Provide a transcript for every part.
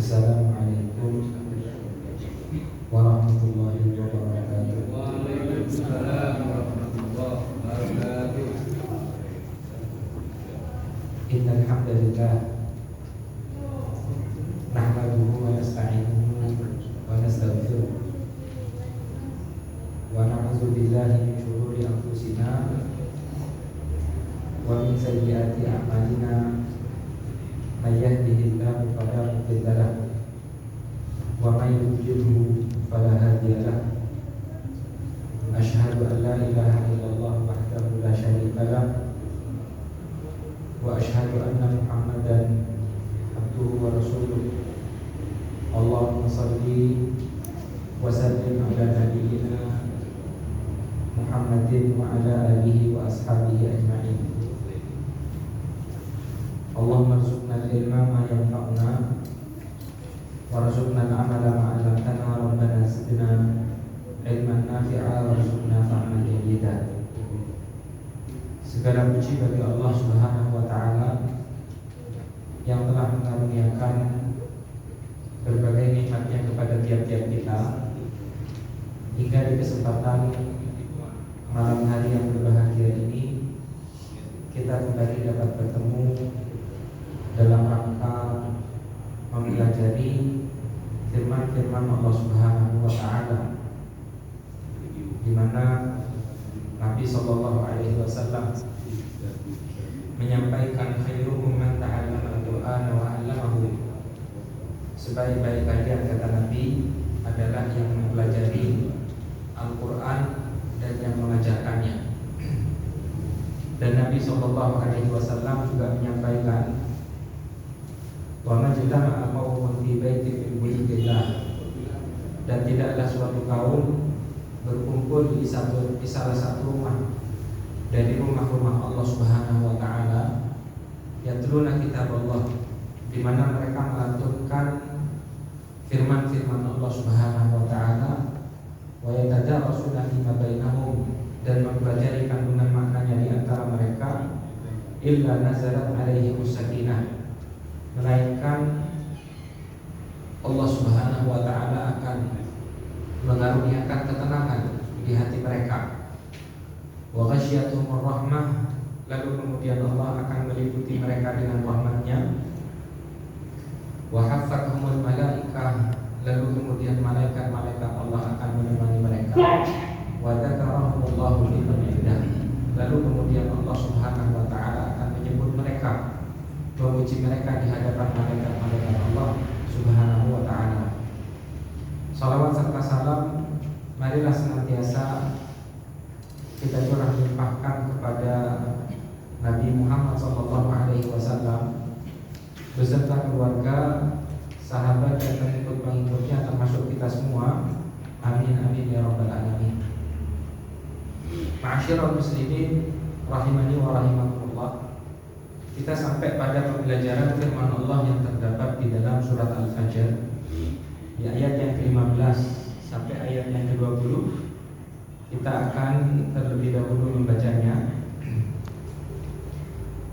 Assalamualaikum warahmatullahi wabarakatuh. Waalaikumsalam warahmatullahi wabarakatuh. Innal hamdalillah nahmaduhu wa nasta'inuhu wa nastaghfiruh wa na'udzu billahi min shururi anfusina wa min sayyiati a'malina. May yahdihillahu fala mudilla lahu wa may yudlilhu fala hadiya lahu. Asyhadu an la ilaha illallah wahdahu la syarika lahu wa asyhadu anna Muhammadan abduhu wa rasuluh. Allahumma shalli wa sallim ala nabiyyina Muhammadin wa ala alihi wa ashabihi ajma'in. Allahumma rzuqna al-ilma ma yanfa'una warzuqna al-amala ma 'allamtana. Rabbana zidna ilman nafi'a warzuqna fahman jayyidan. Segala puji bagi Allah Subhanahu wa taala yang telah mengaruniakan berbagai nikmatnya kepada tiap-tiap kita hingga di kesempatan malam hari yang berbahagia ini kita kembali dapat bertemu dalam rangka mempelajari firman-firman Allah Subhanahu wa taala, di mana Nabi sallallahu alaihi wasallam menyampaikan khairukum man ta'allama al-Qur'ana wa 'allamahu. Sebaik-baik kalian, kata Nabi, adalah yang mempelajari Al-Qur'an dan yang mengajarkannya. Dan Nabi sallallahu alaihi wasallam juga menyampaikan wa majtama'a qaumun fi baitin min buyutillah, dan tidaklah suatu kaum berkumpul di salah satu rumah dari rumah-rumah Allah Subhanahu wa taala, yatluna kitab Allah, di mana mereka melantunkan firman-firman Allah Subhanahu wa taala, wa yatadarasuna fima bainahum, dan mempelajari kandungan maknanya di antara mereka, illa nazalat alaihimus sakinah, melainkan Allah Subhanahu wa taala akan mengaruniakan ketenangan di hati mereka. Wa ghasyiyatuhumur rahmah, lalu kemudian Allah akan meliputi mereka dengan rahmat-Nya. Wa haffathumul malaikah, lalu kemudian malaikat-malaikat Allah akan menemani mereka. Wa dzakarahumullahu fi man indah, lalu kemudian Allah Subhanahu wa taala akan menyebut mereka, memuji mereka di hadapan malaikat-malaikat Allah Subhanahu wa taala. Salawat serta salam marilah senantiasa kita curah limpahkan kepada Nabi Muhammad SAW beserta keluarga, sahabat dan pengikut-pengikutnya, termasuk kita semua. Amin amin ya rabbal alamin. Ma'asyiral muslimin rahimani wa rahimakumullah. Kita sampai pada pembelajaran firman Allah yang terdapat di dalam surat Al-Fajr, di ayat yang ke-15 sampai ayat yang ke-20. Kita akan terlebih dahulu membacanya.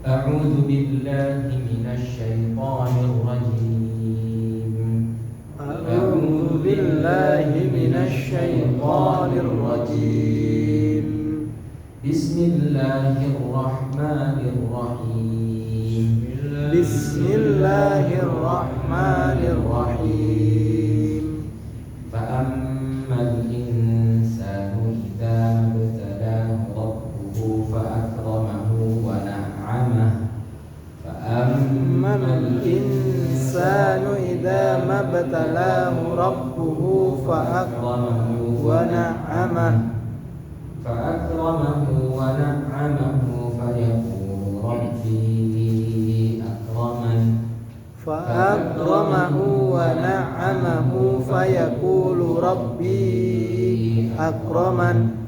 A'udzu billahi minasy syaithanir rajim. A'udzu billahi minasy syaithanir rajim. Bismillahirrahmanirrahim. Bismillahirrahmanirrahim. Fa'ammal insanu idza mabtalahu rabbuhu fa'akramahu wa na'amahu. Ammal insanu idza mabtalahu rabbuhu fa'akramahu wa na'amahu. Fa'akramahu wa na'amahu fayaqulu rabbi akraman. Fa'akramahu wa na'amahu fayaqulu rabbi akraman.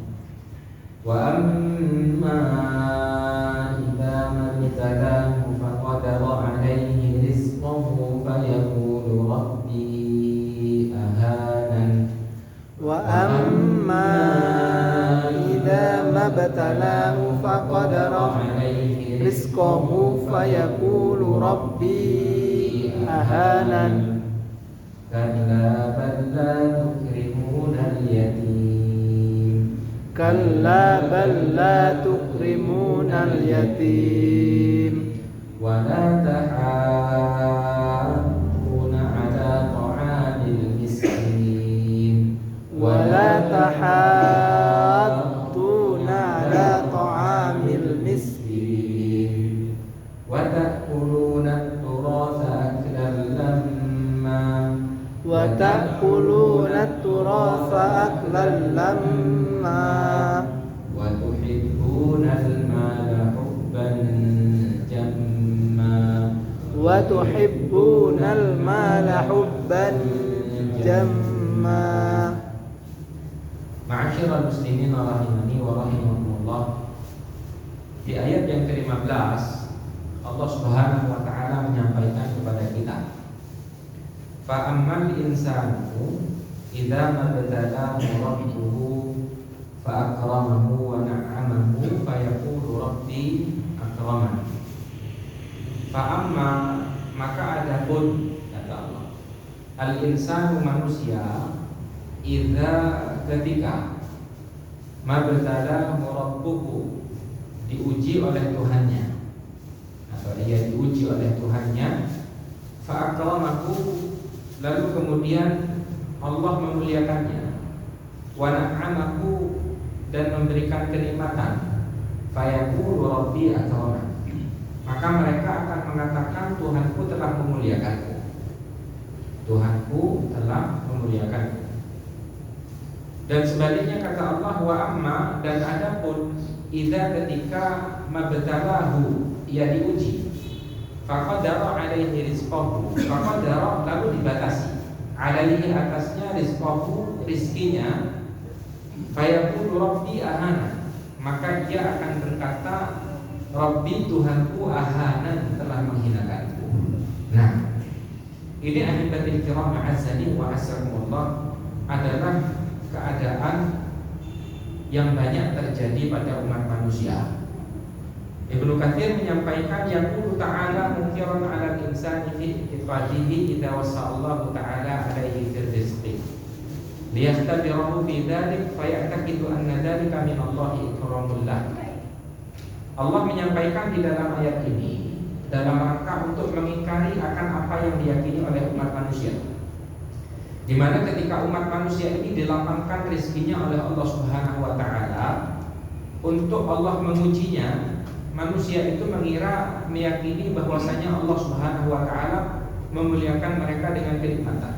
Wa amma idza mabtalahu faqadara alayhi rizqahu fayaqulu rabbi ahanan. Wa amma idza mabtalahu faqadara alayhi rizqahu fayaqulu rabbi ahanan. Kalla bal la tukrimunal yatim. Kalla bal la tukrimunal yatim. Wa la tahadduna ala ta'amil miskin. Wa la tahadduna ala ta'amil miskin. Wa ta'kuluna at-turatha aklan lamma. Wa ta'kuluna at-turatha aklan lamma. Wa tuhibbuna al-mala hubban jamma. Wa tuhibbuna al-mala hubban jamma. Ma'asyiral muslimin rahimani wa rahimakumullah. Di ayat yang ke-15 Allah Subhanahu wa taala menyampaikan kepada kita, fa ammal insanu idza mabtalahu rabbuhu fa akramahu wa na'amahu fa yaqulu rabbi akraman. Fa amma, maka adapun, kata Allah, al insanu manusia, idza ketika mabtalahu rabbuhu diuji oleh Tuhannya, atau ia diuji oleh Tuhannya, fa akramahu, lalu kemudian Allah memuliakannya, wa na'amahu, dan memberikan kenikmatan, fa yaqulu rabbi akraman, maka mereka akan mengatakan Tuhanku telah memuliakanku. Tuhanku telah memuliakanku. Dan sebaliknya kata Allah, wa amma, dan adapun idza ketika mabtalahu, ia diuji, faqadara alaihi rizqahu, faqadara, lalu dibatasi, alaihi, atasnya, rizqahu, rizkinya, fayaqulu rabbi ahana, maka ia akan berkata Rabbi, Tuhanku, ahanan, telah menghinakanku. Nah, ini ahibatil kiram ma'azani wa asakumullah, adalah keadaan yang banyak terjadi pada umat manusia. Ibnu Katsir menyampaikan, yaqulu ta'ala munkiran 'ala al-insani fi i'tiqadihi idza wasa'allahu ta'ala alaihi fir rizqi liyahtabirahu fi dzalik faya'taqidu anna dzalika min Allah ikramul lah. Allah menyampaikan di dalam ayat ini dalam rangka untuk mengingkari akan apa yang diyakini oleh umat manusia, di mana ketika umat manusia ini dilapangkan rezekinya oleh Allah Subhanahu wa taala, untuk Allah mengujinya, manusia itu mengira, meyakini bahwasanya Allah Subhanahu wa taala memuliakan mereka dengan kenikmatan,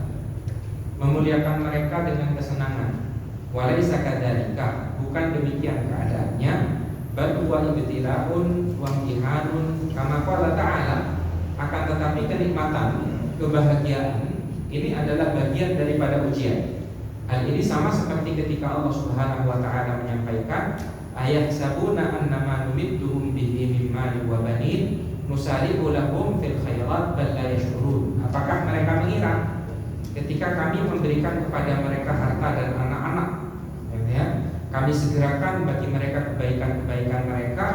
memuliakan mereka dengan kesenangan. Walaisa kadzalika, bukan demikian keadaannya. Bal huwa ibtilaun wa imtihanun kama qala ta'ala, akan tetapi kenikmatan, kebahagiaan ini adalah bagian daripada ujian. Hal ini sama seperti ketika Allah Subhanahu wa taala menyampaikan, ayat sabuna annama numidduhum bihi min mali wa banin nusari'u lahum fil khairat bal la yash'urun. Apakah mereka mengira ketika kami memberikan kepada mereka harta dan anak-anak, ya, kami segerakan bagi mereka kebaikan-kebaikan mereka,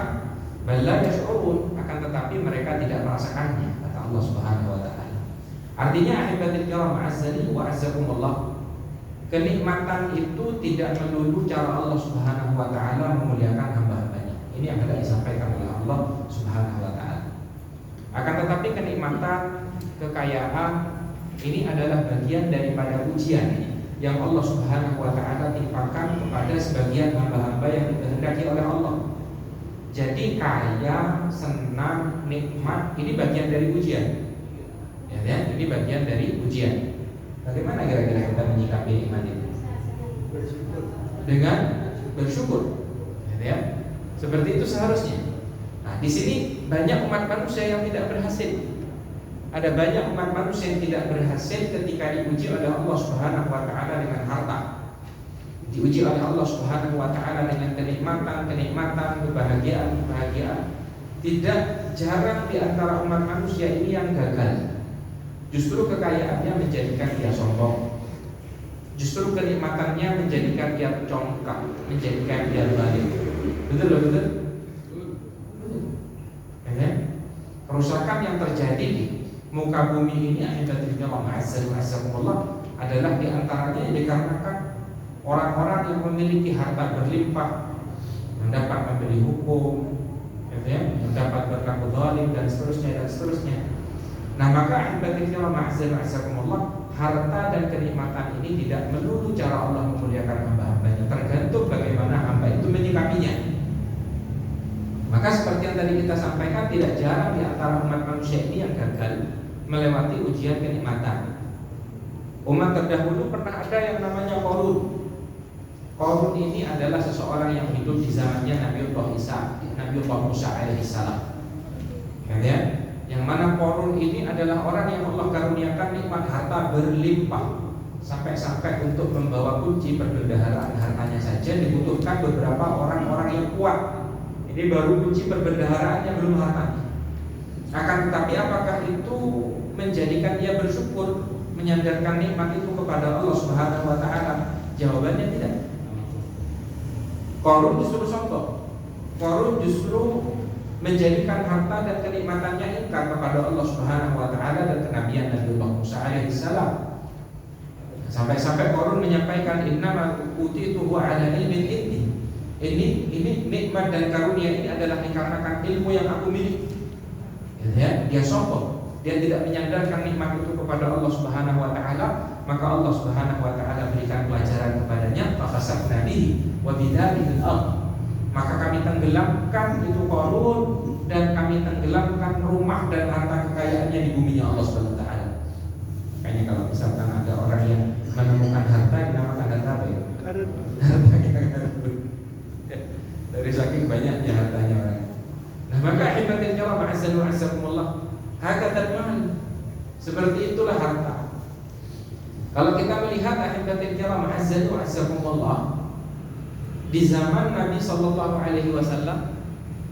bal la yash'urun, akan tetapi mereka tidak merasakannya, kata Allah Subhanahu wa taala. Artinya ahibatul kiram azali wa azzakumullah, kenikmatan itu tidak melulu cara Allah Subhanahu wa taala memuliakan hamba-hambanya. Ini yang hendak disampaikan oleh Allah Subhanahu wa taala. Akan tetapi kenikmatan, kekayaan ini adalah bagian daripada ujian yang Allah Subhanahu wa taala timpakan kepada sebagian hamba-hamba yang dikehendaki oleh Allah. Jadi kaya, senang, nikmat, ini bagian dari ujian. Ya, ini bagian dari ujian. Bagaimana kira-kira kita menyikapi nikmat itu? Dengan bersyukur. Ya, seperti itu seharusnya. Nah, di sini banyak umat manusia yang tidak berhasil. Ada banyak umat manusia yang tidak berhasil ketika diuji oleh Allah Subhanahu wa taala dengan harta. Diuji oleh Allah Subhanahu wa taala dengan kenikmatan, kebahagiaan. Tidak jarang di antara umat manusia ini yang gagal. Justru kekayaannya menjadikan dia sombong. Justru kenikmatannya menjadikan dia congkak, menjadikan dia balik. Betul. Ya, kerusakan yang terjadi muka bumi ini ahibatillah ma'azzakumullah adalah diantaranya dikarenakan orang-orang yang memiliki harta berlimpah, yang dapat memberi hukum, yang dapat berlaku zalim dan seterusnya. Nah maka ahibatillah ma'azzakumullah, harta dan kenikmatan ini tidak melulu cara Allah memuliakan hamba-hambanya, tergantung bagaimana hamba itu menyikapinya. Maka seperti yang tadi kita sampaikan, tidak jarang di antara umat manusia ini yang gagal melewati ujian kenikmatan. Umat terdahulu pernah ada yang namanya Qarun. Qarun ini adalah seseorang yang hidup di zamannya Nabiullah Musa alaihissalam. Ya, yang mana Qarun ini adalah orang yang Allah karuniakan nikmat harta berlimpah, sampai-sampai untuk membawa kunci perbendaharaan hartanya saja dibutuhkan beberapa orang-orang yang kuat. Ini baru kunci perbendaharaannya, belum hartanya. Akan tetapi apakah itu menjadikan dia bersyukur, menyandarkan nikmat itu kepada Allah Subhanahu wa taala? Jawabannya tidak. Qarun justru sombong. Qarun justru menjadikan harta dan kenikmatannya ingkar kepada Allah Subhanahu wa taala dan kenabian Nabiullah Musa alaihissalam. Sampai-sampai Qarun menyampaikan innama utituhu ala ilmin indi. Ini nikmat dan karunia ini adalah dikarenakan ilmu yang aku miliki. Ya, dia sombong, dia tidak menyandarkan nikmat itu kepada Allah Subhanahu wa taala, maka Allah Subhanahu wa taala berikan pelajaran kepadanya, fa khasafna bihi wa bidarihi al-ardh. Maka kami tenggelamkan itu Qarun dan kami tenggelamkan rumah dan harta kekayaannya di buminya Allah Subhanahu wa taala. Kayaknya kalau misalkan ada orang yang menemukan harta, dinamakan harta apa ya? Dari saking banyaknya hartanya orang. Nah maka ahibatil kiram ma'azzakumullah, hakatal mal, seperti itulah harta. Kalau kita melihat ahibatil kiram ma'azzakumullah, di zaman Nabi sallallahu alaihi wasallam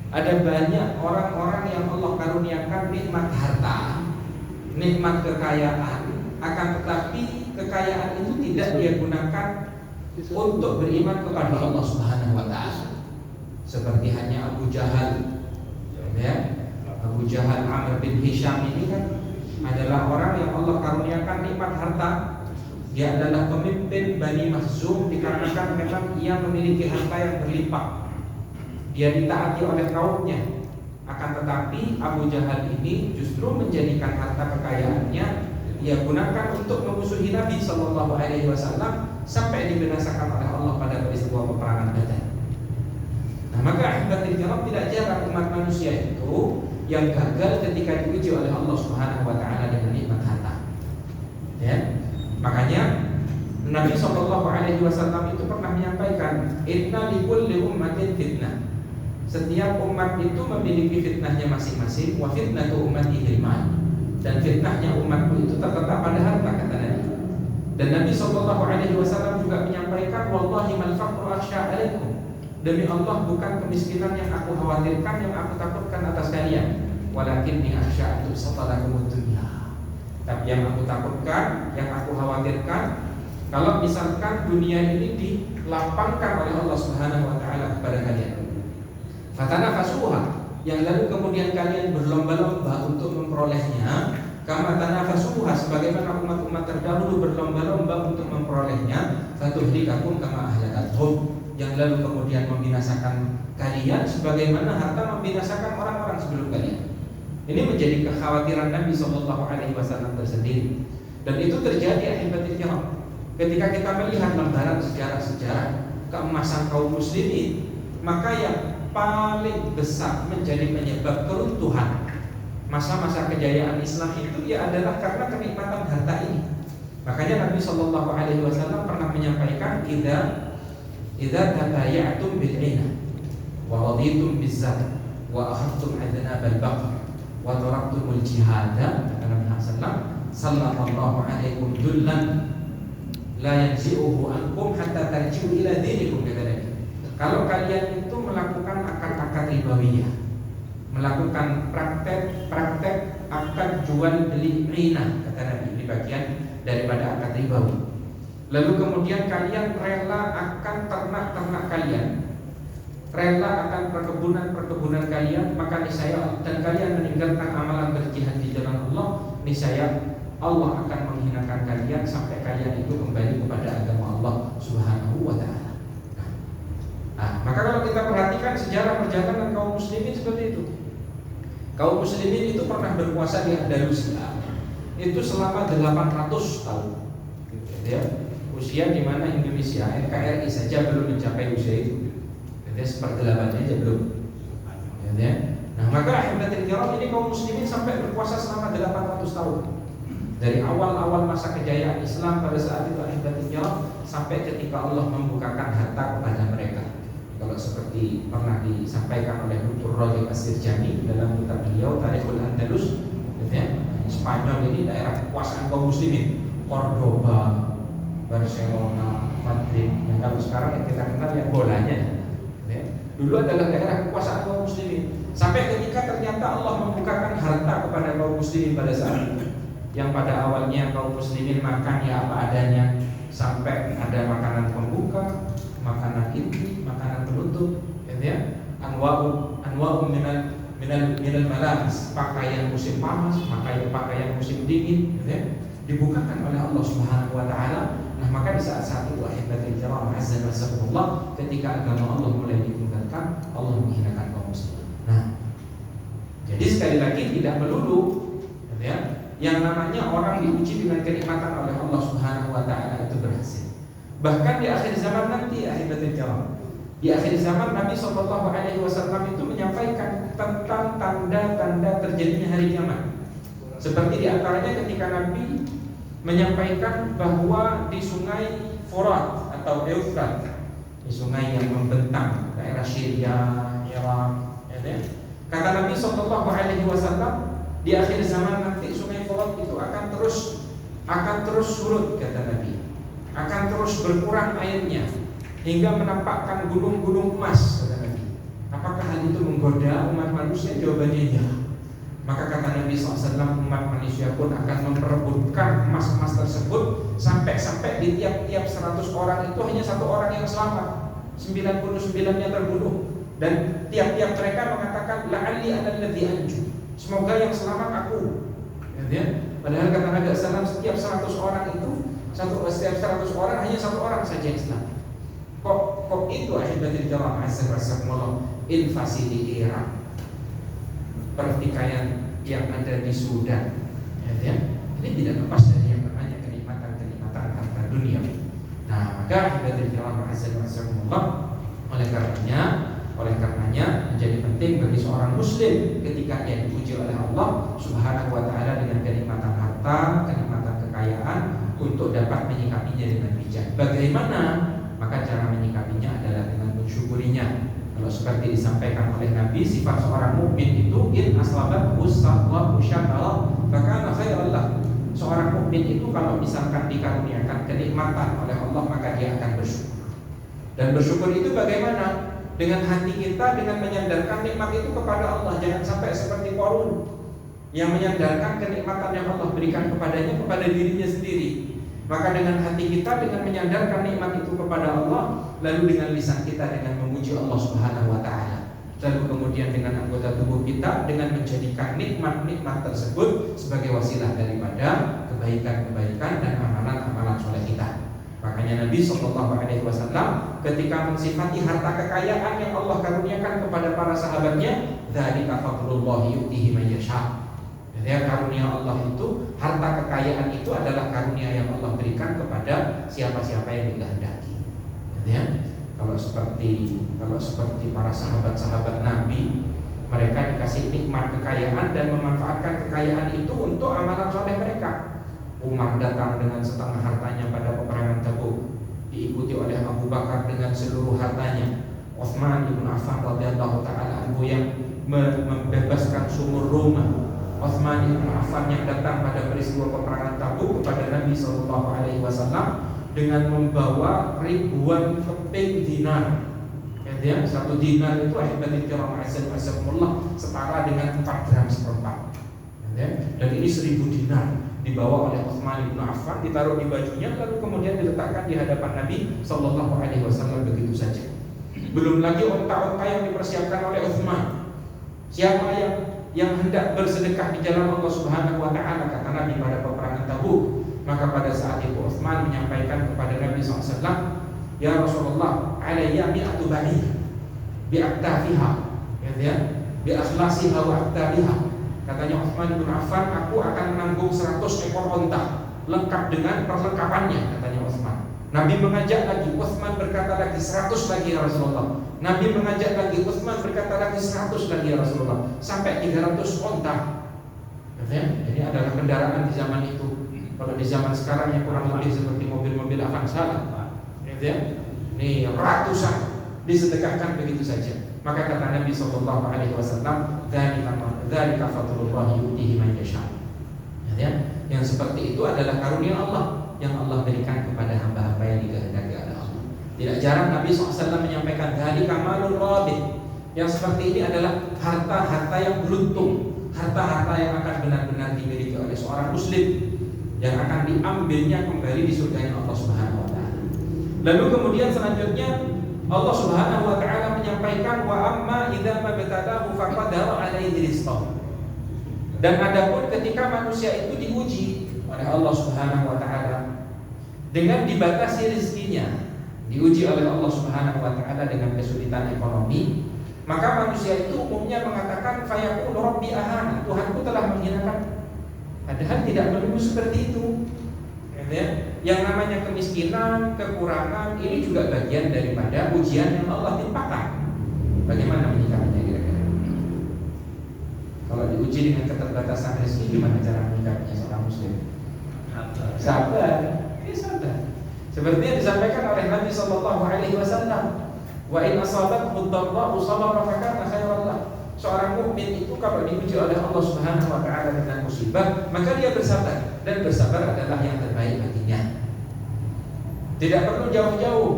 ada banyak orang-orang yang Allah karuniakan nikmat harta, nikmat kekayaan, akan tetapi kekayaan itu tidak dia gunakan untuk beriman kepada Allah Subhanahu wa taala. Seperti hanya Abu Jahal, ya, Abu Jahal Amr bin Hisham ini kan adalah orang yang Allah karuniakan nikmat harta. Dia adalah pemimpin Bani Makhzum dikarenakan memang ia memiliki harta yang berlimpah. Dia ditaati oleh kaumnya. Akan tetapi Abu Jahal ini justru menjadikan harta kekayaannya ia gunakan untuk memusuhi Nabi Sallallahu Alaihi Wasallam sampai dibinasakan oleh Allah pada peristiwa peperangan Badar. Nah maka ahibatil kiram, tidak jarang umat manusia itu yang gagal ketika diuji oleh Allah Subhanahu wa taala dengan nikmat harta. Ya. Makanya Nabi sallallahu alaihi wasallam itu pernah menyampaikan, "Inna likulli ummatin fitnah." Setiap umat itu memiliki fitnahnya masing-masing, wa fitnatu ummati al-mal. Dan fitnahnya umatku itu terletak pada harta, kata Nabi. Dan Nabi sallallahu alaihi wasallam juga menyampaikan, "Wallahi mal faqru akhsha 'alaikum." Demi Allah, bukan kemiskinan yang aku khawatirkan, yang aku takutkan atas kalian, walakinni akhsha an tusallalakum dunya. Tapi yang aku takutkan, yang aku khawatirkan, kalau misalkan dunia ini dilapangkan oleh Allah Subhanahu wa taala kepada kalian. Fatanafasuha, yang lalu kemudian kalian berlomba-lomba untuk memperolehnya, kama tanafasuha, sebagaimana umat-umat terdahulu berlomba-lomba untuk memperolehnya, fatuhlikakum kama ahlakathum, yang lalu kemudian membinasakan kalian sebagaimana harta membinasakan orang-orang sebelum kalian. Ini menjadi kekhawatiran Nabi Sallallahu Alaihi Wasallam tersendiri, dan itu terjadi ahibatil kiram. Ketika kita melihat lembaran sejarah-sejarah keemasan kaum muslimin, maka yang paling besar menjadi penyebab keruntuhan masa-masa kejayaan Islam itu ya adalah karena kenikmatan harta ini. Makanya Nabi Sallallahu Alaihi Wasallam pernah menyampaikan, idza tabayatum bil 'ina wa raditum biz-zat wa akhadtum adnab al-baqr wa taraktumul jihad, kata Nabi sallallahu alaikum dullan la yanzi'uhu ankum hatta tarji'u ila dinikum, kata Nabi. Kalau kalian itu melakukan akad-akad ribawiyah, melakukan praktek akad jual beli 'ina, kata Nabi, di bagian daripada akad ribawi. Lalu kemudian kalian rela akan ternak-ternak kalian, rela akan perkebunan-perkebunan kalian, maka niscaya dan kalian meninggalkan amalan berjihad di jalan Allah, niscaya Allah akan menghinakan kalian sampai kalian itu kembali kepada agama Allah Subhanahu wa ta'ala. Nah, maka kalau kita perhatikan sejarah perjalanan kaum muslimin seperti itu. Kaum muslimin itu pernah berkuasa di Andalusia itu selama 800 tahun. Ya, usia di mana Indonesia NKRI saja belum mencapai usia itu. Jadi seperti-8 aja belum. Ya. Nah, maka ahibatul kiram ini kaum muslimin sampai berkuasa selama 800 tahun. Dari awal-awal masa kejayaan Islam pada saat itu ahibatul kiram sampai ketika Allah membukakan harta kepada mereka. Kalau seperti pernah disampaikan oleh Dr. Raghib As-Sirjani dalam kitab beliau Tarikhul Andalus, ya, Spanyol ini daerah kekuasaan kaum muslimin, Cordoba, Barcelona, Madrid, yang kalau sekarang kita kenal yang bolanya, ya. Dulu adalah daerah kekuasaan kaum muslimin. Sampai ketika ternyata Allah membukakan harta kepada kaum muslimin pada saat itu, yang pada awalnya kaum muslimin makan ya apa adanya, sampai ada makanan pembuka, makanan inti, makanan penutup, ya, anwa'u minal malabis, pakaian musim panas, pakaian musim dingin, ya, dibukakan oleh Allah Subhanahu wa taala. Nah, maka di saat itu ahibatul kiram azza wa jalla, ketika agama Allah mulai ditinggalkan, Allah menghinakan kaum muslimin. Nah, jadi sekali lagi tidak melulu, ya, yang namanya orang diuji dengan kenikmatan oleh Allah Subhanahu wa taala itu berhasil. Bahkan di akhir zaman nanti ahibatul kiram, di akhir zaman Nabi SAW itu menyampaikan tentang tanda-tanda terjadinya hari kiamat. Seperti diantaranya ketika Nabi menyampaikan bahwa di sungai Furat atau Eufrat, di sungai yang membentang daerah Syria, Irak, ya, kata Nabi SAW, di akhir zaman nanti sungai Furat itu akan terus surut, kata Nabi, akan terus berkurang airnya hingga menampakkan gunung-gunung emas, kata Nabi. Apakah hal itu menggoda umat manusia? Jawabannya ya. Maka kata Nabi SAW, umat manusia pun akan memperebutkan emas-emas tersebut sampai di tiap 100 orang itu hanya 1 orang yang selamat, 99-nya terbunuh. Dan tiap-tiap mereka mengatakan la'alli analladzi anju, semoga yang selamat aku, ya. Padahal kata Nabi SAW, setiap 100 orang itu, setiap 100 orang hanya 1 orang saja yang selamat. Kok itu ahibatul kiram azza wa jalla, invasi di Irak, pertikaian yang ada di Sudan, ya. Ini tidak lepas dari yang namanya kenikmatan harta dunia. Nah, maka ahibatul kiram azza wa jalla, oleh karenanya menjadi penting bagi seorang muslim ketika ia diuji oleh Allah Subhanahu wa taala dengan kenikmatan harta, kenikmatan kekayaan, untuk dapat menyikapinya dengan bijak. Bagaimana? Maka cara menyikapinya adalah dengan mensyukurinya. Kalau seperti disampaikan oleh Nabi, sifat seorang mukmin itu in aslabat usaqwa syakara fakana khairan lahu. Seorang mukmin itu kalau misalkan dikaruniakan kenikmatan oleh Allah, maka dia akan bersyukur. Dan bersyukur itu bagaimana? Dengan hati kita, dengan menyandarkan nikmat itu kepada Allah. Jangan sampai seperti Qarun yang menyandarkan kenikmatan yang Allah berikan kepadanya kepada dirinya sendiri. Maka dengan hati kita, dengan menyandarkan nikmat itu kepada Allah, lalu dengan lisan kita dengan memuji Allah Subhanahu wa taala. Lalu kemudian dengan anggota tubuh kita dengan menjadikan nikmat-nikmat tersebut sebagai wasilah daripada kebaikan-kebaikan dan amalan-amalan soleh kita. Makanya Nabi SAW ketika mensifati harta kekayaan yang Allah karuniakan kepada para sahabatnya, dzalika fadlullahi yu'tihi may yasha. Jadi karunia Allah itu, harta kekayaan itu adalah karunia yang Allah berikan kepada siapa-siapa yang dikehendaki. Ya, kalau seperti para sahabat-sahabat Nabi, mereka dikasih nikmat kekayaan dan memanfaatkan kekayaan itu untuk amalan soleh mereka. Umar datang dengan setengah hartanya pada peperangan Tabuk, diikuti oleh Abu Bakar dengan seluruh hartanya. Utsman bin Affan radhiyallahu taala anhu yang membebaskan sumur Roma. Utsman bin Affan yang datang pada peristiwa peperangan Tabuk kepada Nabi SAW dengan membawa ribuan keping dinar. Ya, 1 dinar itu ahibatul kiram azzaqullah setara dengan 4 gram seperempat. Ya, dan ini 1000 dinar dibawa oleh Utsman bin Affan, ditaruh di bajunya, lalu kemudian diletakkan di hadapan Nabi SAW begitu saja. Belum lagi onta-onta yang dipersiapkan oleh Utsman. Siapa yang yang hendak bersedekah di jalan Allah Subhanahu wa taala, kata Nabi pada peperangan Tabuk. Maka pada saat itu Utsman menyampaikan kepada Nabi SAW, ya Rasulullah, alayya mi'atu ba'ir bi'aktafiha, ya, bi'akhlasiha wa aktabiha. Katanya Utsman bin Affan, aku akan menanggung 100 ekor onta lengkap dengan perlengkapannya, katanya Utsman. Nabi mengajak lagi, Utsman berkata lagi 100 lagi ya Rasulullah. Nabi mengajak lagi, Utsman berkata lagi 100 lagi ya Rasulullah, sampai 300 onta. Jadi adalah kendaraan di zaman itu. Kalau di zaman sekarang yang kurang lebih seperti mobil-mobil Avanza, ini ratusan disedekahkan begitu saja. Maka kata Nabi sallallahu alaihi wasallam, dzalika fadlullah yu'tihi man yasha. Yang seperti itu adalah karunia Allah yang Allah berikan kepada hamba-hamba yang dikehendaki oleh Allah. Tidak jarang Nabi SAW menyampaikan dzalika malul rabih. Yang seperti ini adalah harta-harta yang beruntung, harta-harta yang akan benar-benar dimiliki oleh seorang muslim, yang akan diambilnya kembali di surga Allah Subhanahu wa taala. Lalu kemudian selanjutnya Allah Subhanahu wa taala menyampaikan, wa amma idza mabtalahu faqadara alaihi rizqahu. Dan adapun ketika manusia itu diuji oleh Allah Subhanahu wa taala dengan dibatasi rezekinya, diuji oleh Allah Subhanahu wa taala dengan kesulitan ekonomi, maka manusia itu umumnya mengatakan fayaqul rabbi ahana, Tuhanku telah menghinakan. Padahal tidak melulu seperti itu. Yang namanya kemiskinan, kekurangan, ini juga bagian daripada ujian yang Allah timpakan. Bagaimana menyikapinya kira-kira? Kalau diuji dengan keterbatasan rezeki, gimana cara menyikapinya seorang muslim? Sabar, sabar. Seperti yang disampaikan oleh Nabi sallallahu alaihi wasallam, wa in asabathu dharra'u sabara fakana khairan lahu. Seorang mukmin itu kalau diuji oleh Allah Subhanahu wa taala dengan musibah, maka dia bersabar, dan bersabar adalah yang terbaik baginya. Tidak perlu jauh-jauh.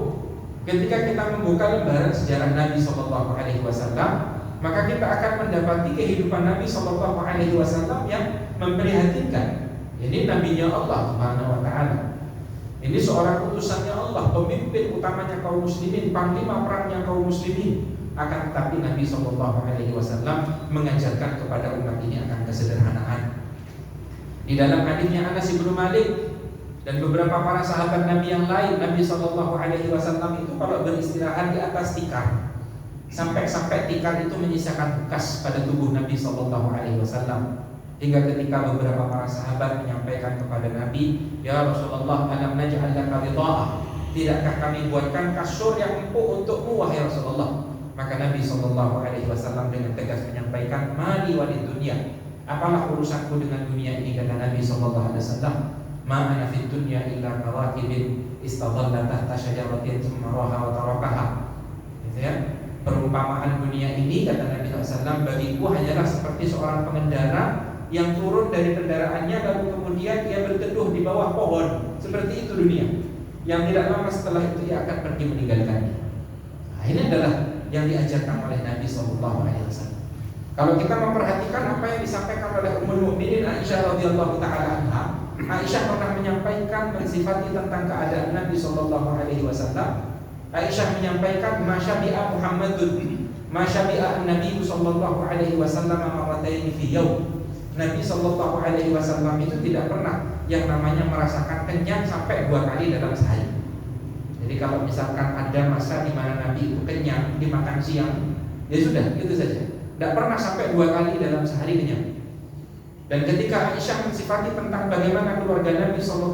Ketika kita membuka lembaran sejarah Nabi sallallahu alaihi wasallam, maka kita akan mendapati kehidupan Nabi sallallahu alaihi wasallam yang memprihatinkan. Ini nabinya Allah Subhanahu wa taala. Ini seorang utusannya Allah, pemimpin utamanya kaum muslimin, panglima perangnya kaum muslimin. Akan tetapi Nabi SAW mengajarkan kepada umat ini akan kesederhanaan. Di dalam hadisnya Anas bin Malik dan beberapa para sahabat Nabi yang lain, Nabi SAW itu kalau beristirahat di atas tikar, sampai tikar itu menyisakan bekas pada tubuh Nabi SAW. Hingga ketika beberapa para sahabat menyampaikan kepada Nabi, ya Rasulullah, alam naj'al laka bida'ah, tidakkah kami buatkan kasur yang empuk untukmu wahai Rasulullah? Maka Nabi SAW dengan tegas menyampaikan, mali walid dunia, apalah urusanku dengan dunia ini, kata Nabi SAW. Ma ana fid dunya illa karakibin istadalla tahta syajaratin thumma raha wa tarakaha. Gitu ya. Perumpamaan dunia ini, kata Nabi SAW, bagiku hanyalah seperti seorang pengendara yang turun dari kendaraannya lalu kemudian dia berteduh di bawah pohon. Seperti itu dunia, yang tidak lama setelah itu ia akan pergi meninggalkannya. Nah, ini adalah yang diajarkan oleh Nabi SAW. Kalau kita memperhatikan apa yang disampaikan oleh Ummul Mukminin Aisyah radhiyallahu taala anha, Aisyah pernah menyampaikan mensifati tentang keadaan Nabi SAW. Aisyah menyampaikan, masyabi'a Muhammadun, masyabi'a Nabi SAW marrataini fi yaum. Nabi SAW itu tidak pernah yang namanya merasakan kenyang sampai 2 kali dalam sehari. Jadi kalau misalkan ada masa di mana Nabi itu kenyang dimakan siang, ya sudah, gitu saja. Tidak pernah sampai 2 kali dalam sehari kenyang. Dan ketika Aisyah mensifati tentang bagaimana keluarga Nabi SAW,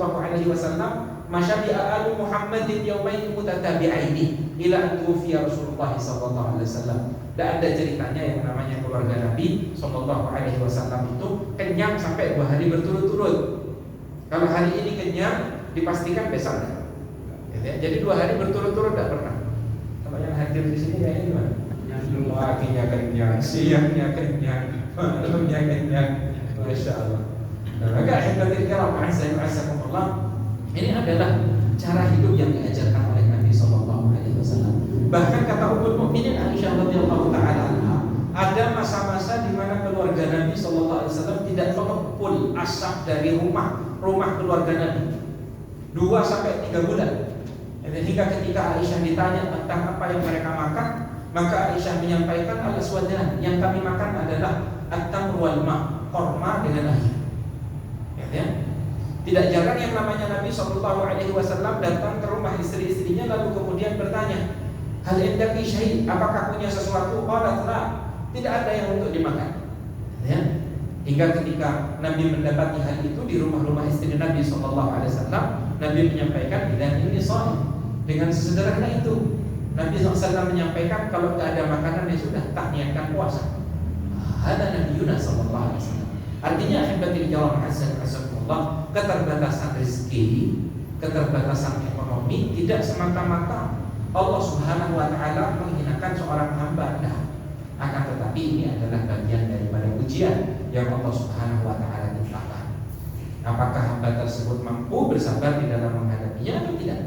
masyabi'a alu Muhammadin yaumaini mutatabi'aini ila an tuwfiya Rasulullah SAW. Tidak ada ceritanya yang namanya keluarga Nabi SAW itu kenyang sampai 2 hari berturut-turut. Kalau hari ini kenyang, dipastikan besok tidak. Jadi 2 hari berturut-turut tidak pernah. Kalau yang hadir di sini kayaknya gimana? Paginya kenyang, siangnya kenyang, malamnya kenyang. Masya Allah. Maka hadirin kiram, azakumullah, ini adalah cara hidup yang diajarkan oleh Nabi SAW. Bahkan kata Ummul Mukminin Aisyah radhiyallahu taala anha, ada masa-masa di mana keluarga Nabi SAW tidak mengepul asap dari rumah keluarga Nabi 2-3 bulan. Hingga ketika Aisyah ditanya tentang apa yang mereka makan, maka Aisyah menyampaikan, al-aswadan, yang kami makan adalah at-tamr wal ma, korma dengan air. Ya. Tidak jarang yang namanya Nabi SAW datang ke rumah istri-istrinya lalu kemudian bertanya, hal indaki syai', apakah punya sesuatu? Qalat la, tidak ada yang untuk dimakan. Ya. Hingga ketika Nabi mendapati hal itu di rumah-rumah istri Nabi SAW, Nabi menyampaikan, dan ini shaim. Dengan sesederhana itu Nabi SAW menyampaikan, kalau tidak ada makanan ya sudah, tak niatkan puasa. Ada Nabi Yunus SAW. Artinya akhirnya jawab azzakumullah, keterbatasan rezeki, keterbatasan ekonomi tidak semata-mata Allah Subhanahu wa taala menghinakan seorang hamba. Nah, akan tetapi ini adalah bagian daripada ujian yang Allah Subhanahu wa taala timpakan. Apakah hamba tersebut mampu bersabar di dalam menghadapinya atau tidak?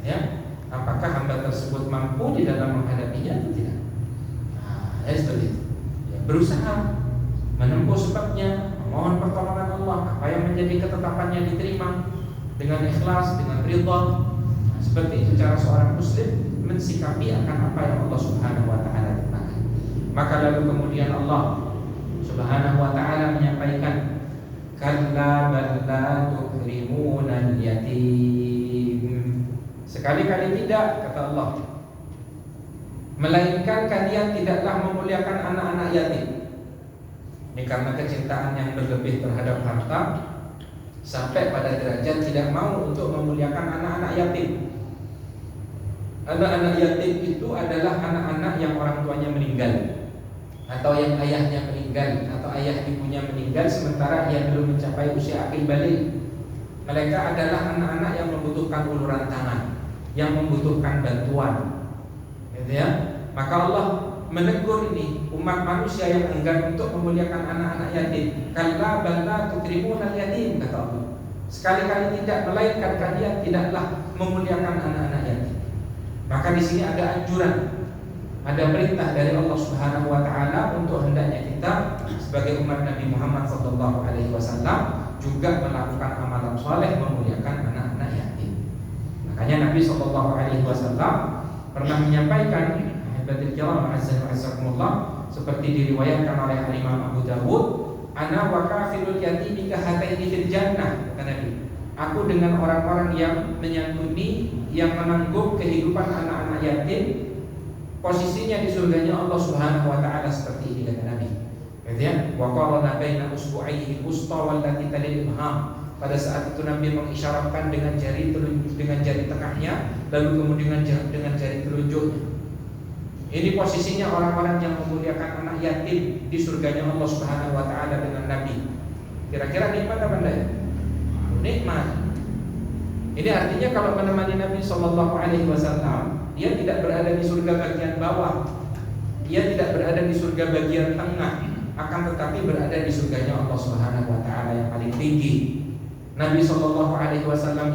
Ya. Apakah hamba tersebut mampu di dalam menghadapinya atau tidak? Nah, seperti itu. Ya, berusaha menempuh sebabnya, memohon pertolongan Allah, apa yang menjadi ketetapannya diterima dengan ikhlas, dengan ridha. Nah, seperti itu cara seorang muslim mensikapi akan apa yang Allah Subhanahu wa taala tentukan. Maka lalu kemudian Allah Subhanahu wa taala menyampaikan, kalla bal la tukrimunal yatim. Sekali-kali tidak, kata Allah, melainkan kalian tidaklah memuliakan anak-anak yatim. Ini karena kecintaan yang berlebih terhadap harta sampai pada derajat tidak mau untuk memuliakan anak-anak yatim. Anak-anak yatim itu adalah anak-anak yang orang tuanya meninggal, atau yang ayahnya meninggal, atau ayah ibunya meninggal sementara ia belum mencapai usia akil balik. Mereka adalah anak-anak yang membutuhkan uluran tangan, yang membutuhkan bantuan, gitu ya. Maka Allah menegur ini umat manusia yang enggan untuk memuliakan anak-anak yatim. Kalla bal la tukrimunal yatim, kata Allah. Sekali-kali tidak, melainkan kalian tidaklah memuliakan anak-anak yatim. Maka di sini ada anjuran, ada perintah dari Allah Subhanahu wa taala untuk hendaknya kita sebagai umat Nabi Muhammad SAW juga melakukan amalan soleh memuliakan anak-anak yatim. Makanya Nabi SAW pernah menyampaikan, Ibadil kiram azzakumullah, seperti diriwayatkan oleh Imam Abu Dawud, ana wa kafilul yatimi kahataini fil jannah, kata Nabi, aku dengan orang-orang yang menyantuni, yang menanggung kehidupan anak-anak yatim, posisinya di surganya Allah Subhanahu wa taala seperti ini, kata Nabi. Kemudian wa qarana baina usbu'aihi al-wusta wallati talil ibham. Pada saat itu Nabi mengisyaratkan dengan jari tengahnya, lalu kemudian dengan jari telunjuknya. Ini posisinya orang-orang yang memuliakan anak yatim di surganya Allah Subhanahu wa taala dengan Nabi. Kira-kira nikmat apa enggak? Nikmat. Ini artinya kalau menemani Nabi SAW, dia tidak berada di surga bagian bawah, dia tidak berada di surga bagian tengah, akan tetapi berada di surganya Allah Subhanahu wa taala yang paling tinggi. Nabi SAW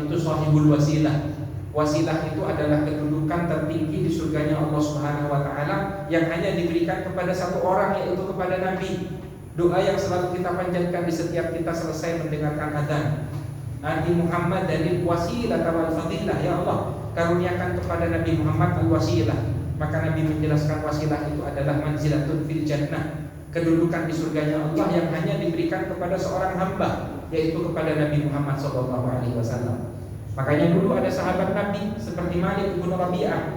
itu sahibul wasilah. Wasilah itu adalah kedudukan tertinggi di surganya Allah Subhanahu wa taala yang hanya diberikan kepada satu orang, yaitu kepada Nabi. Doa yang selalu kita panjatkan di setiap kita selesai mendengarkan azan. Ati Muhammad dari wasilah wal fadilah, ya Allah, karuniakan kepada Nabi Muhammad al-wasilah. Maka Nabi menjelaskan wasilah itu adalah manzilatun fil jannah, kedudukan di surganya Allah yang hanya diberikan kepada seorang hamba, yaitu kepada Nabi Muhammad SAW. Makanya dulu ada sahabat Nabi seperti Malik bin Rabi'ah,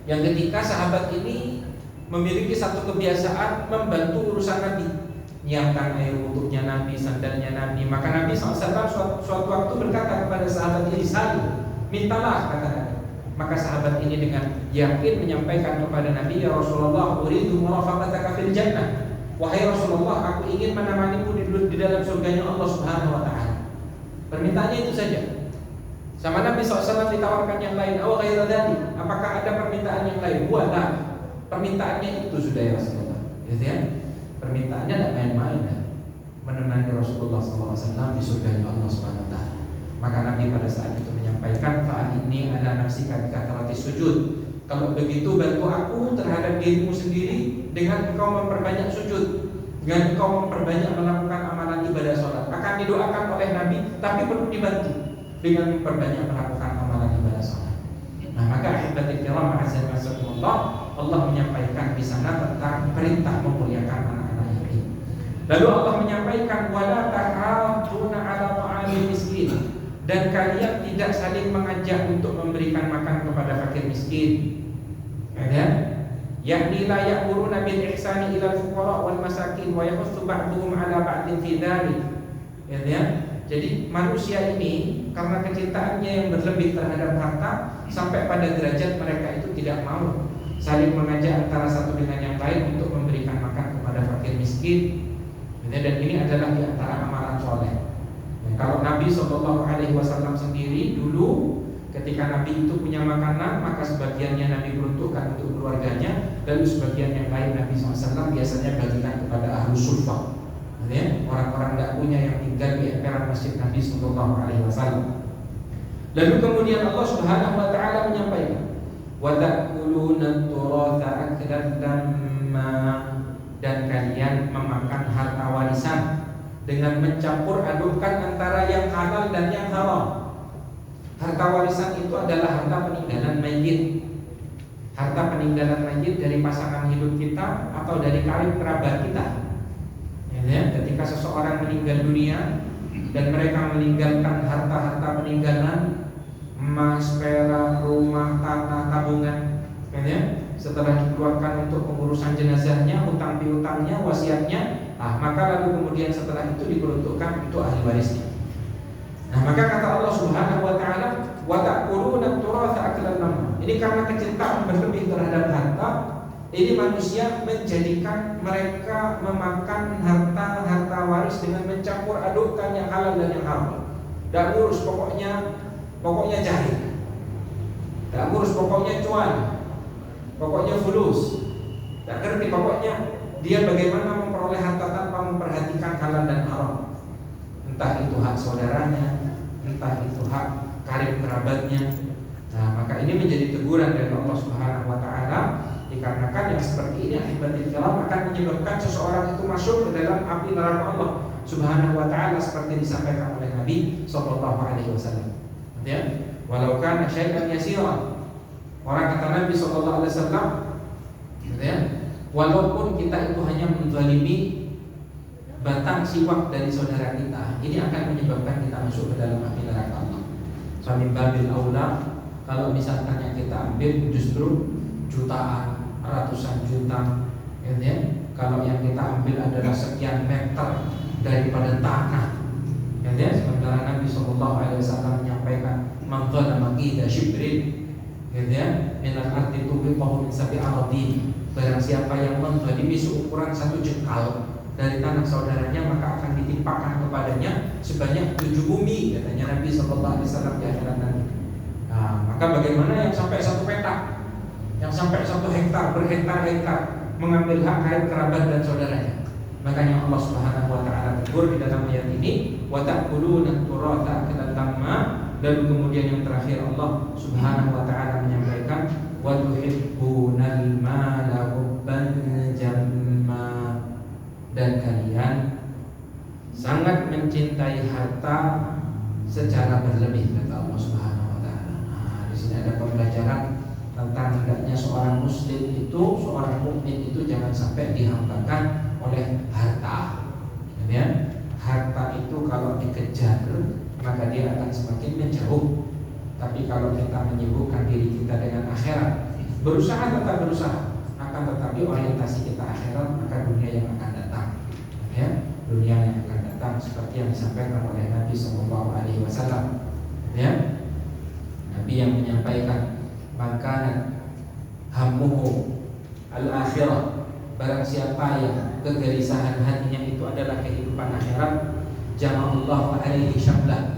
yang ketika sahabat ini memiliki satu kebiasaan membantu urusan Nabi, menyiapkan air wudhunya Nabi, sandalnya Nabi. Maka Nabi SAW suatu waktu berkata kepada sahabat ini, "Sal, mintalah," kata Nabi. Maka sahabat ini dengan yakin menyampaikan kepada Nabi, "Ya Rasulullah, uridu murafaqataka fil jannah." Wahai Rasulullah, aku ingin menemanimu di dalam surganya Allah Subhanahu wa taala. Permintaannya itu saja. Sama Nabi SAW ditawarkan yang lain, "Aw ghaira dzalik?" Apakah ada permintaan yang lain? Buatlah. Permintaannya itu sudah, ya Rasulullah. Gitu ya. Permintaannya tidak main-main, ya. Menemani Rasulullah SAW di surganya Allah Subhanahu wa taala. Maka Nabi pada saat itu menyampaikan, "Fa inni ala nafsika bi kathrati sujud." Kalau begitu bantu aku terhadap dirimu sendiri dengan engkau memperbanyak sujud, dengan engkau memperbanyak melakukan amalan ibadah sholat. Akan didoakan oleh Nabi, tapi perlu dibantu dengan memperbanyak melakukan amalan ibadah sholat. Nah, maka ahibatul kiram azzakumullah, Allah menyampaikan di sana tentang perintah memuliakan anak-anak yatim. Lalu Allah menyampaikan wala ta'awuna 'ala ta'amil miskin, dan kalian tidak saling mengajak untuk memberikan makan kepada fakir miskin. Ya, yakni la ya'muruna bil ihsani ila al-fuqara wal masakin wa yahutsu ba'dhum 'ala ba'din fi dzalik. Ya. Jadi manusia ini karena kecintaannya yang berlebih terhadap harta sampai pada derajat mereka itu tidak mau saling mengajak antara satu dengan yang lain untuk memberikan makan kepada fakir miskin. Dan ini adalah di antara amalan soleh. Kalau Nabi SAW sendiri dulu ketika Nabi itu punya makanan, maka sebagiannya Nabi peruntukkan untuk keluarganya, lalu sebagian yang lain Nabi SAW biasanya bagikan kepada ahlus suffah, orang-orang tidak punya yang tinggal di emperan masjid Nabi SAW. Lalu kemudian Allah Subhanahu Wa Taala menyampaikan, wa ta'kuluna turatha aklan lamma, dan kalian memakan harta warisan dengan mencampur adukkan antara yang halal dan yang haram. Harta warisan itu adalah harta peninggalan mayit. Harta peninggalan mayit dari pasangan hidup kita atau dari karib kerabat kita. Ya, ketika seseorang meninggal dunia dan mereka meninggalkan harta-harta peninggalan, emas, perak, rumah, tanah, tabungan, ya, setelah dikeluarkan untuk pengurusan jenazahnya, hutang piutangnya, wasiatnya, maka lalu kemudian setelah itu diperuntukkan untuk ahli warisnya. Maka kata Allah Subhanahu Wa Taala, wa ta'kuluna turatha aklan lamma. Ini karena kecintaan berlebih terhadap harta, ini manusia menjadikan mereka memakan harta waris dengan mencampur adukkan yang halal dan yang haram. Tak ngurus pokoknya jahil. Tak ngurus pokoknya cuan. Pokoknya fulus. Tak ngerti pokoknya dia bagaimana memperoleh harta tanpa memperhatikan halal dan haram. Entah itu hak saudaranya, entah itu hak karib kerabatnya. Maka ini menjadi teguran dari Allah Subhanahu Wa Taala, dikarenakan yang seperti ini akibatul kalam akan menyebabkan seseorang itu masuk ke dalam api neraka Allah Subhanahu Wa Taala seperti disampaikan oleh Nabi Sallallahu Alaihi Wasallam. Ya, walau kana syai'an yasira. Orang kata Nabi Sallallahu Alaihi Wasallam, ya, walaupun kita itu hanya menzalimi batang siwak dari saudara kita, ini akan menyebabkan kita masuk ke dalam api neraka Allah. Suami babil aula, kalau misalkan yang kita ambil justru jutaan, ratusan juta, ya. Kalau yang kita ambil adalah sekian meter daripada tanah, ya. Sementara Nabi Sallallahu Alaihi Wasallam menyampaikan, man dzalama qida shibrin, ya, minal ardi tubiqahu min sabi aradin. Barang siapa yang menzalimi seukuran satu jengkal dari tanah saudaranya, maka akan ditimpakan kepadanya sebanyak 7 bumi, katanya Nabi Sallallahu Alaihi Wasallam di akhirat nanti. Maka bagaimana yang sampai 1 petak, yang sampai 1 hektar, berhektar-hektar mengambil hak karib kerabat dan saudaranya? Makanya Allah Subhanahu Wa Taala tegur di dalam ayat ini, wa ta'kuluna turatha aklan lamma. Dan kemudian yang terakhir Allah Subhanahu Wa Taala menyampaikan, wa tuhibbunal mala hubban jamma, dan kalian sangat mencintai harta secara berlebih, kata Allah Subhanahu Wa Taala. Di sini ada pembelajaran tentang hendaknya seorang muslim itu, seorang mukmin itu jangan sampai dihambakan oleh harta. Ya, harta itu kalau dikejar maka dia akan semakin menjauh. Tapi kalau kita menyibukkan diri kita dengan akhirat, berusaha tetap berusaha, akan tetapi orientasi kita akhirat, maka dunia yang akan datang, ya, dunia yang akan datang seperti yang disampaikan oleh Nabi Sallallahu Alaihi Wasallam, ya. Nabi yang menyampaikan, maka hammuhu al-akhirah, barang siapa yang kegelisahan hatinya itu adalah kehidupan akhirat, jama'allahu alaihi syamlah,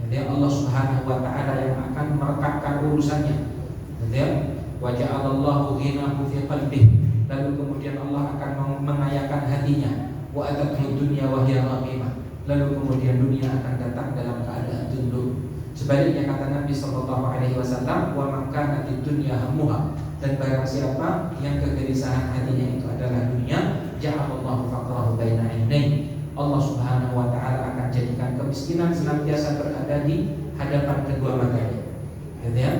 jadi Allah Subhanahu Wa Taala yang akan merekatkan urusannya, jadi wa ja'alallahu ghinahu fi qalbihi, lalu kemudian Allah akan mengayakan hatinya, wa atathu dunya wa hiya raqimah, lalu kemudian dunia akan datang dalam keadaan tunduk. Sebaliknya kata Nabi Sallallahu Alaihi Wasallam, wa man kanat dunya hammuha, dan barang siapa yang kegelisahan hatinya itu adalah dunia, ja'alallahu faqrahu baina ainai, Allah Subhanahu Wa Taala akan jadikan kemiskinan senantiasa berada di hadapan kedua matanya. Ya,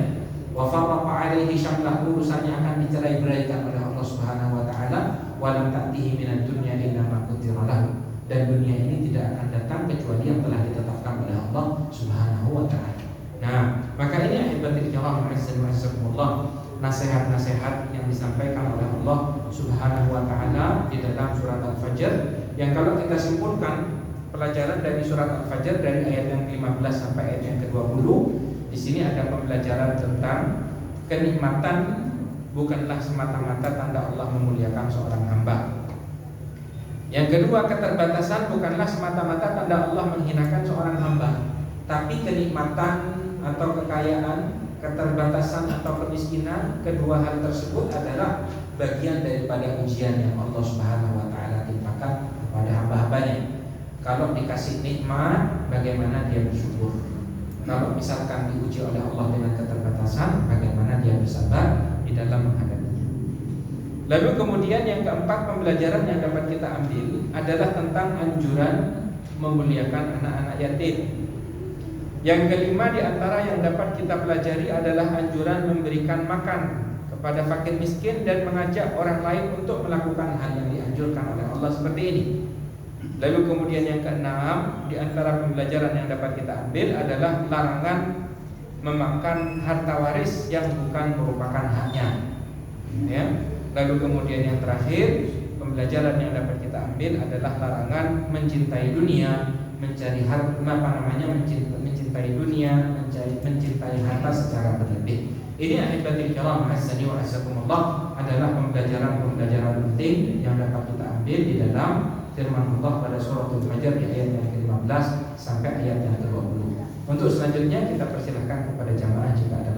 wa farraqa alaihi syamlah, urusannya akan dicerai-beraikan oleh Allah Subhanahu Wa Taala, wa lam ta'tihi minad dunya illa ma qutira lahu, dan dunia ini tidak akan datang kecuali yang telah ditetapkan oleh Allah Subhanahu wa taala. Nah, maka ini ahibatil kiram rahimakumullah, nasihat-nasihat yang disampaikan oleh Allah Subhanahu wa taala di dalam surat Al-Fajr, yang kalau kita simpulkan pelajaran dari surat Al-Fajr dari ayat yang ke-15 sampai ayat yang ke-20, di sini ada pembelajaran tentang kenikmatan bukanlah semata-mata tanda Allah memuliakan seorang hamba. Yang kedua, keterbatasan bukanlah semata-mata tanda Allah menghinakan seorang hamba, tapi kenikmatan atau kekayaan, keterbatasan atau kemiskinan, kedua hal tersebut adalah bagian daripada ujian yang Allah Subhanahu wa taala timpakan kepada hamba-hambanya. Kalau dikasih nikmat, bagaimana dia bersyukur? Kalau misalkan diuji oleh Allah dengan keterbatasan, bagaimana dia bersabar di dalam menghadapinya? Lalu kemudian yang keempat, pembelajaran yang dapat kita ambil adalah tentang anjuran memuliakan anak-anak yatim. Yang kelima di antara yang dapat kita pelajari adalah anjuran memberikan makan kepada fakir miskin dan mengajak orang lain untuk melakukan hal yang dianjurkan oleh Allah seperti ini. Lalu kemudian yang keenam di antara pembelajaran yang dapat kita ambil adalah larangan memakan harta waris yang bukan merupakan haknya. Ya. Lalu kemudian yang terakhir, pembelajaran yang dapat kita ambil adalah larangan mencintai dunia, mencintai dunia, mencintai harta secara berlebih. Ini ahibatil kiram hasani wa asakumullah adalah pembelajaran penting yang dapat kita ambil di dalam firman Allah pada surah Al-Fajr di ayat yang ke-15 sampai ayat yang ke-20. Untuk selanjutnya kita persilahkan kepada jamaah jika ada